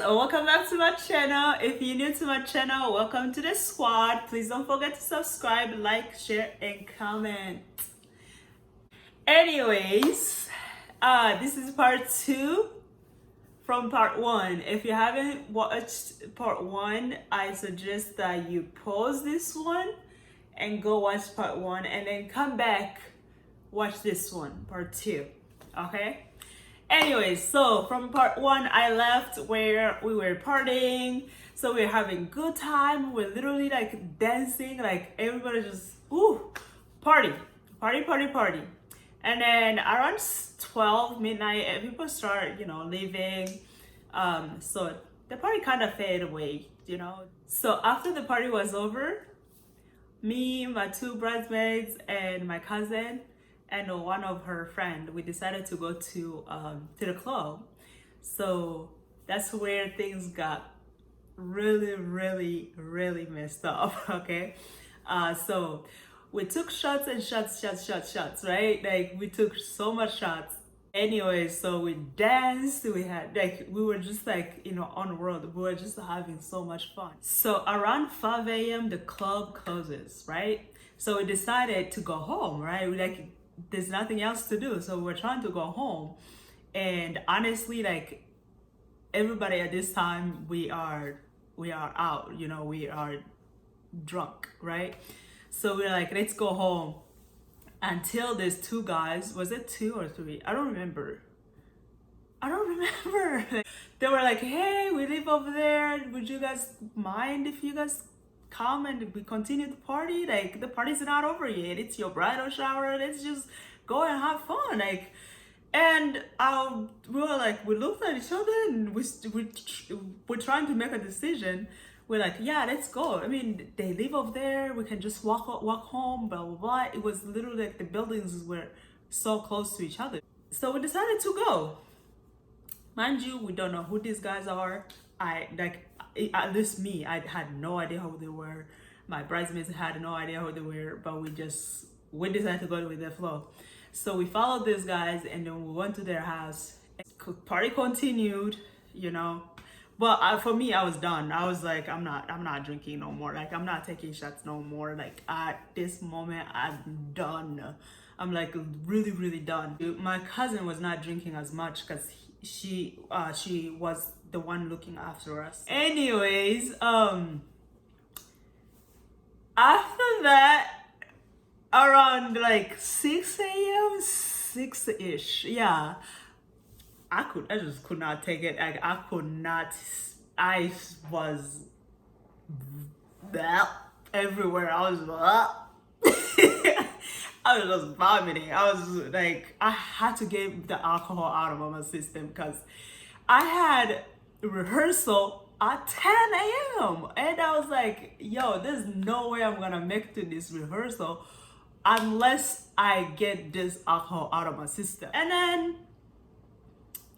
welcome back to my channel. If you're new to my channel, welcome to the squad. Please don't forget to subscribe, like, share, and comment. Anyways, this is part 2 from part 1. If you haven't watched part 1, I suggest that you pause this one and go watch part 1 and then come back, watch this one, part 2. Okay? Anyways, so from part 1, I left where we were partying. So we were having good time. We're literally like dancing, like everybody just, ooh, party. And then around 12 midnight, people start, leaving. So the party kind of faded away. So after the party was over, me, my 2 bridesmaids, and my cousin, and one of her friend, we decided to go to the club. So that's where things got really messed up. Okay, so we took shots and shots, right? Like we took so much shots. Anyway, so we danced, we were just like, on the road. We were just having so much fun. So around 5 a.m. the club closes, right? So we decided to go home, right? There's nothing else to do, so we're trying to go home. And honestly, like, everybody at this time, we are out, we are drunk, right? So we're like, let's go home. Until there's 2 guys, was it 2 or 3? I don't remember. They were like, hey, we live over there, would you guys mind if you guys come and we continue the party? Like, the party's not over yet, it's your bridal shower, let's just go and have fun. Like, and we were like, we looked at each other and we're trying to make a decision. We're like, yeah, let's go. I mean, they live over there, we can just walk home, blah blah blah. It was literally like the buildings were so close to each other, so we decided to go. Mind you, we don't know who these guys are. At least me, I had no idea who they were. My bridesmaids had no idea who they were, but we decided to go with the flow. So we followed these guys and then we went to their house. Party continued, But for me, I was done. I was like, I'm not drinking no more. Like, I'm not taking shots no more. Like, at this moment, I'm done. I'm like really done. My cousin was not drinking as much because she was the one looking after us. Anyways, after that, around like 6 a.m., 6-ish, yeah, I just could not take it. Like, I was everywhere. I was I was just vomiting. I was like, I had to get the alcohol out of my system because I had rehearsal at 10 a.m. and I was like, yo, there's no way I'm gonna make it to this rehearsal unless I get this alcohol out of my system. And then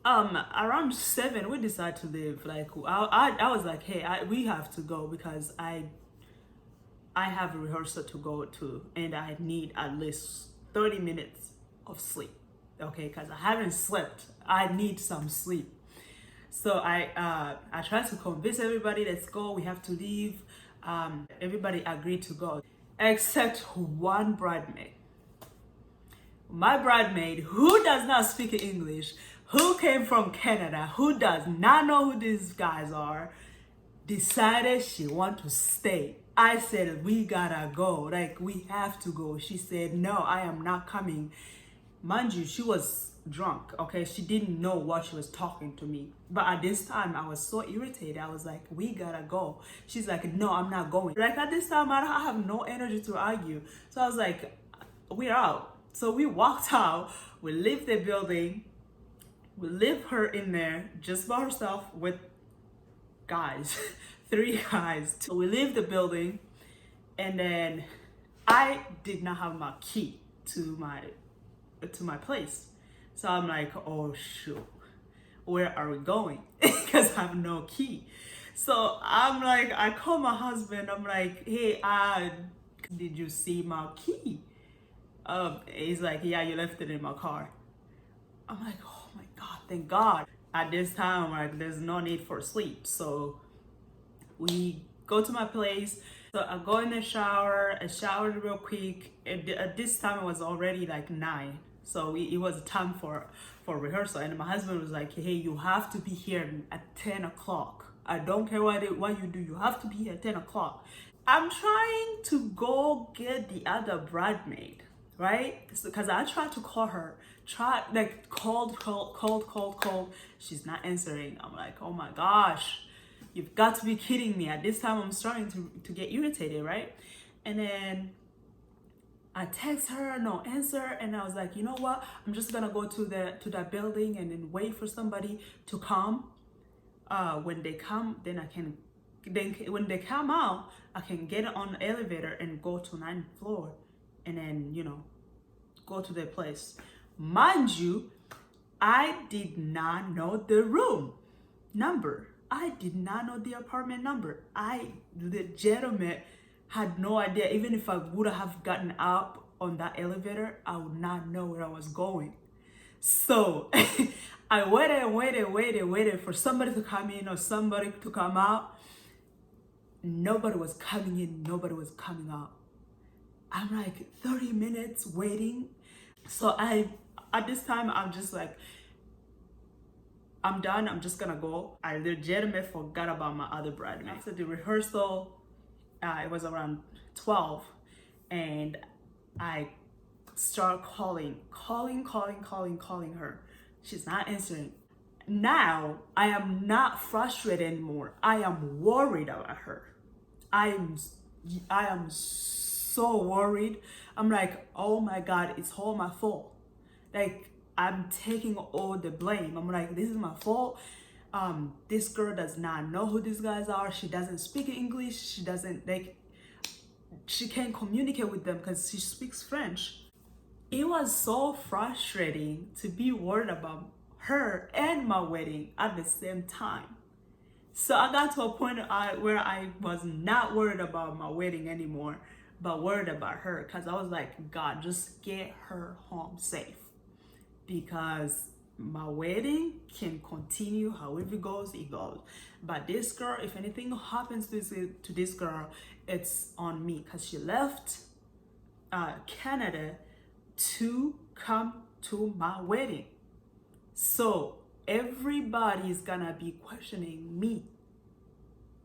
around 7 we decided to leave. Like, I was like, hey, we have to go because I have a rehearsal to go to and I need at least 30 minutes of sleep, okay? Because I haven't slept. I need some sleep. So I tried to convince everybody, let's go, we have to leave. Everybody agreed to go except one bridesmaid. My bridesmaid, who does not speak English, who came from Canada, who does not know who these guys are, decided she want to stay. I said, we gotta go, like, we have to go. She said, no, I am not coming. Mind you, she was drunk, okay? She didn't know what she was talking to me. But at this time, I was so irritated. I was like, we gotta go. She's like, no, I'm not going. Like, at this time, I have no energy to argue. So I was like, we're out. So we walked out, we left the building, we left her in there just by herself with guys, 3 guys. So we left the building, and then I did not have my key to my place. So I'm like, oh shoot, where are we going? Because I have no key. So I'm like, I call my husband, I'm like, hey, did you see my key? He's like, yeah, you left it in my car. I'm like, oh my God, thank God. at this time, like, there's no need for sleep. So we go to my place. So I go in the shower, I showered real quick. At this time it was already like 9. So it was time for rehearsal. And my husband was like, hey, you have to be here at 10 o'clock. I don't care what you do, you have to be here at 10 o'clock. I'm trying to go get the other bridesmaid, right? Because I tried to call her, called. She's not answering. I'm like, oh my gosh, you've got to be kidding me. At this time, I'm starting to get irritated, right? And then I text her, no answer, and I was like, you know what? I'm just gonna go to that building and then wait for somebody to come. When they come, then when they come out, I can get on the elevator and go to 9th floor, and then go to their place. Mind you, I did not know the room number. I did not know the apartment number. I legitimate had no idea. Even if I would have gotten up on that elevator, I would not know where I was going. So I waited for somebody to come in or somebody to come out. Nobody was coming in, nobody was coming out. I'm like 30 minutes waiting. So at this time, I'm just like, I'm done, I'm just gonna go. I legitimately forgot about my other bridesmaid. After the rehearsal, it was around 12, and I start calling her. She's not answering. Now I am not frustrated anymore. I am worried about her. I am so worried. I'm like, oh my God, it's all my fault. Like, I'm taking all the blame. I'm like, this is my fault. This girl does not know who these guys are. She doesn't speak English. She can't communicate with them because she speaks French. It was so frustrating to be worried about her and my wedding at the same time. So I got to a point where I was not worried about my wedding anymore, but worried about her, because I was like, God, just get her home safe. Because my wedding can continue however it goes, But this girl, if anything happens to this girl, it's on me, because she left Canada to come to my wedding. So everybody is gonna be questioning me,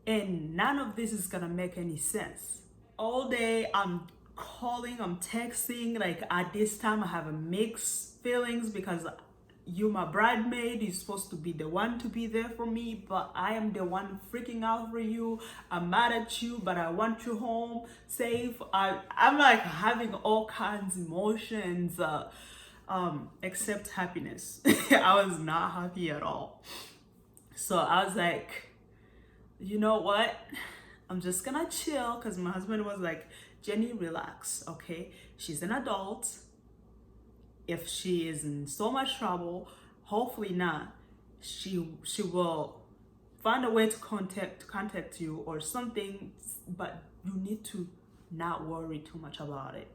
and none of this is gonna make any sense. All day I'm calling, I'm texting. Like, at this time I have a mixed feelings, because you, my bridesmaid, is supposed to be the one to be there for me, but I am the one freaking out for you. I'm mad at you, but I want you home safe. I'm like having all kinds of emotions, except happiness. I was not happy at all. So I was like, you know what? I'm just gonna chill, because my husband was like, Jenny, relax, okay? She's an adult. If she is in so much trouble, hopefully not, she will find a way to contact you or something, but you need to not worry too much about it.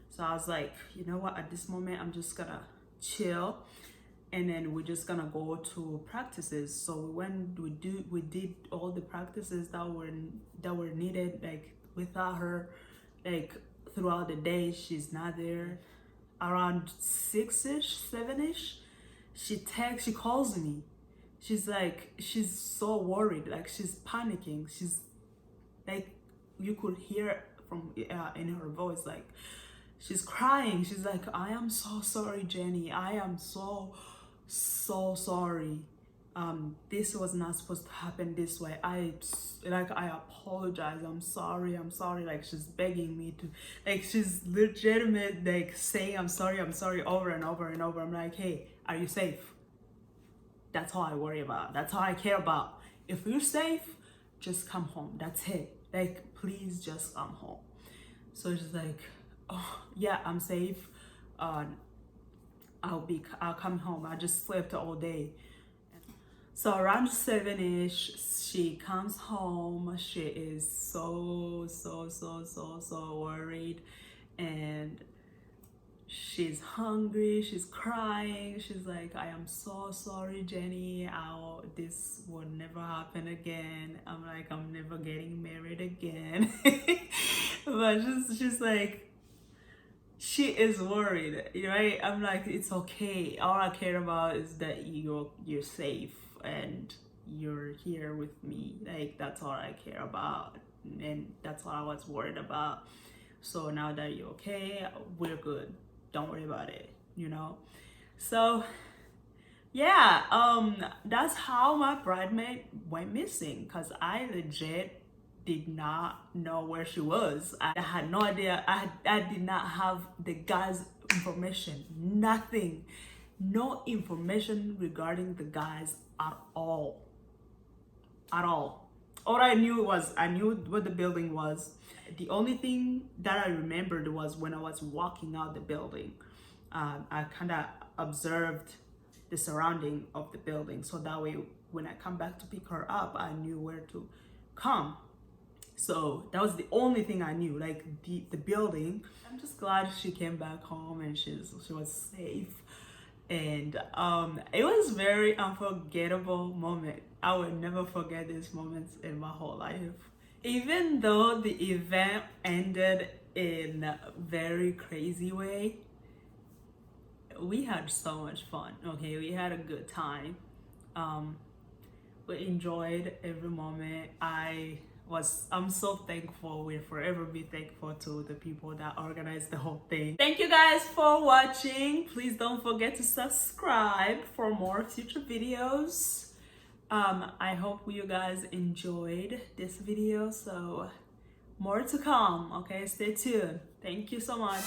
So I was like, you know what, at this moment I'm just gonna chill, and then we're just gonna go to practices. So we did all the practices that were needed, like without her, like throughout the day. She's not there. Around 6ish, 7ish, she calls me. She's like, she's so worried, like she's panicking. She's like, you could hear from in her voice, like she's crying. She's like, I am so sorry, Jenny. I am so sorry. This was not supposed to happen this way. I apologize. I'm sorry. Like, she's begging me to, like, she's legitimate, like saying I'm sorry over and over and over. I'm like, hey, are you safe? That's all I worry about. That's all I care about. If you're safe, just come home. That's it. Like, please just come home. So she's like, oh yeah, I'm safe. I'll come home. I just slept all day. So around 7ish, she comes home. She is so worried, and she's hungry, she's crying, she's like, I am so sorry, Jenny, this will never happen again. I'm like, I'm never getting married again. But she's like, she is worried, right? I'm like, it's okay. All I care about is that you're safe and you're here with me. Like, that's all I care about, and that's all I was worried about. So now that you're okay, we're good. Don't worry about it, So yeah, that's how my bridesmaid went missing, because I legit did not know where she was. I had no idea. I did not have the guy's information. Nothing. No information regarding the guys at all. At all. All I knew was, I knew what the building was. The only thing that I remembered was when I was walking out the building. I kind of observed the surrounding of the building, so that way when I come back to pick her up, I knew where to come. So that was the only thing I knew, like the building. I'm just glad she came back home and she was safe. And it was very unforgettable moment. I will never forget these moments in my whole life. Even though the event ended in a very crazy way, we had so much fun. Okay, we had a good time. We enjoyed every moment. I'm so thankful. We'll forever be thankful to the people that organized the whole thing. Thank you guys for watching. Please don't forget to subscribe for more future videos. I hope you guys enjoyed this video, so more to come. Okay, stay tuned. Thank you so much.